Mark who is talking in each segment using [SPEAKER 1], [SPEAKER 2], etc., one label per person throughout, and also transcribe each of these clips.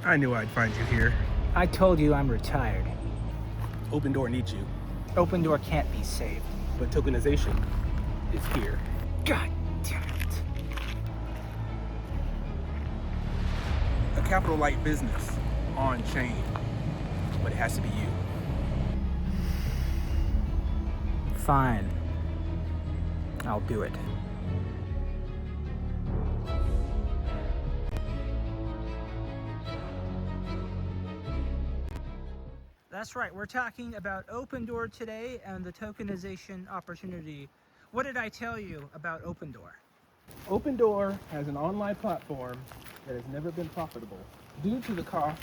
[SPEAKER 1] I knew I'd find you here.
[SPEAKER 2] I told you I'm retired.
[SPEAKER 1] Opendoor needs you,
[SPEAKER 2] Opendoor can't be saved.
[SPEAKER 1] but tokenization is here.
[SPEAKER 2] God damn it.
[SPEAKER 1] A capital light business on chain, but it has to be you.
[SPEAKER 2] Fine. I'll do it. That's right, we're talking about Opendoor today and the tokenization opportunity. What did I tell you about Opendoor?
[SPEAKER 1] Opendoor has an online platform that has never been profitable due to the cost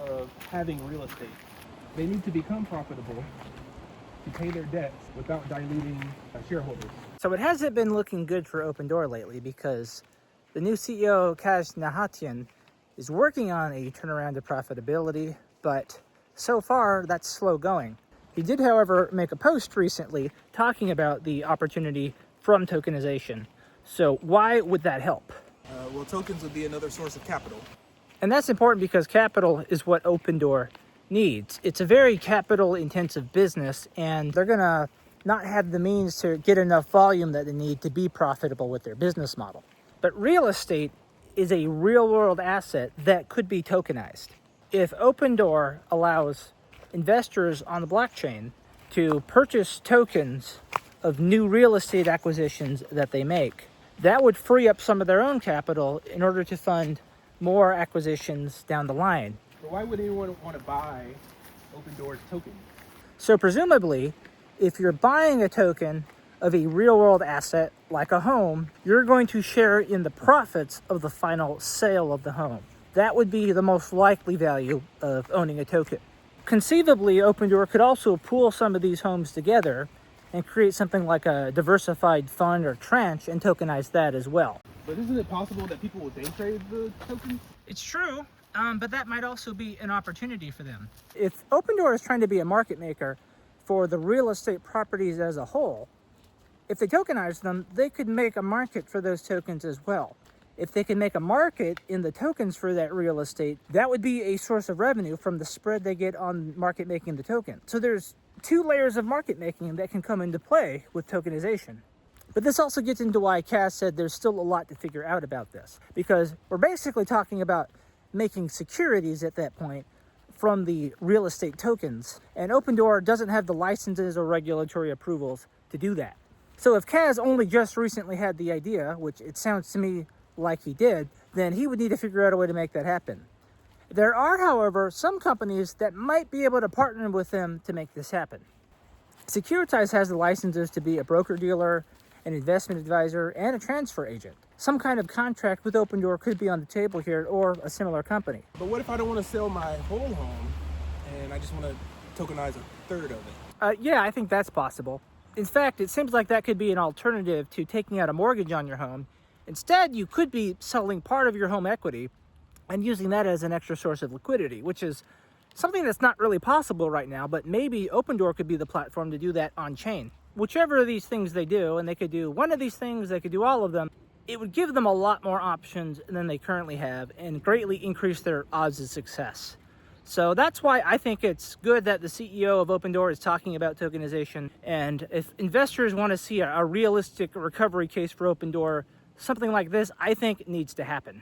[SPEAKER 1] of having real estate. They need to become profitable to pay their debts without diluting shareholders.
[SPEAKER 2] So it hasn't been looking good for Opendoor lately because the new CEO, Kaz Nahatian, is working on a turnaround to profitability, but so far that's slow going. He did, however, make a post recently talking about the opportunity from tokenization. So why would that help?
[SPEAKER 1] Well, tokens would be another source of capital.
[SPEAKER 2] And that's important because capital is what Opendoor needs. It's a very capital intensive business, and they're gonna not have the means to get enough volume that they need to be profitable with their business model. But real estate is a real world asset that could be tokenized. If Opendoor allows investors on the blockchain to purchase tokens of new real estate acquisitions that they make, that would free up some of their own capital in order to fund more acquisitions down the line.
[SPEAKER 1] But why would anyone want to buy Opendoor's token?
[SPEAKER 2] So presumably, if you're buying a token of a real world asset like a home, you're going to share in the profits of the final sale of the home. That would be the most likely value of owning a token. Conceivably, Opendoor could also pool some of these homes together and create something like a diversified fund or tranche and tokenize that as well.
[SPEAKER 1] But isn't it possible that people will day trade the tokens?
[SPEAKER 2] It's true, but that might also be an opportunity for them. If Opendoor is trying to be a market maker for the real estate properties as a whole, if they tokenize them, they could make a market for those tokens as well. If they can make a market in the tokens for that real estate, that would be a source of revenue from the spread they get on market making the token. So there's two layers of market making that can come into play with tokenization. But this also gets into why Cass said there's still a lot to figure out about this, because we're basically talking about making securities at that point from the real estate tokens, and Opendoor doesn't have the licenses or regulatory approvals to do that. So if Kaz only just recently had the idea, which it sounds to me like he did, then he would need to figure out a way to make that happen. There are, however, some companies that might be able to partner with them to make this happen. Securitize has the licenses to be a broker-dealer, an investment advisor, and a transfer agent. Some kind of contract with Opendoor could be on the table here, or a similar company.
[SPEAKER 1] But what if I don't want to sell my whole home and I just want to tokenize a third of it?
[SPEAKER 2] Yeah, I think that's possible. In fact, it seems like that could be an alternative to taking out a mortgage on your home. Instead, you could be selling part of your home equity and using that as an extra source of liquidity, which is something that's not really possible right now, but maybe Opendoor could be the platform to do that on chain. Whichever of these things they do, and they could do one of these things, they could do all of them, it would give them a lot more options than they currently have and greatly increase their odds of success. So that's why I think it's good that the CEO of Opendoor is talking about tokenization. And if investors want to see a realistic recovery case for Opendoor, something like this, I think, needs to happen.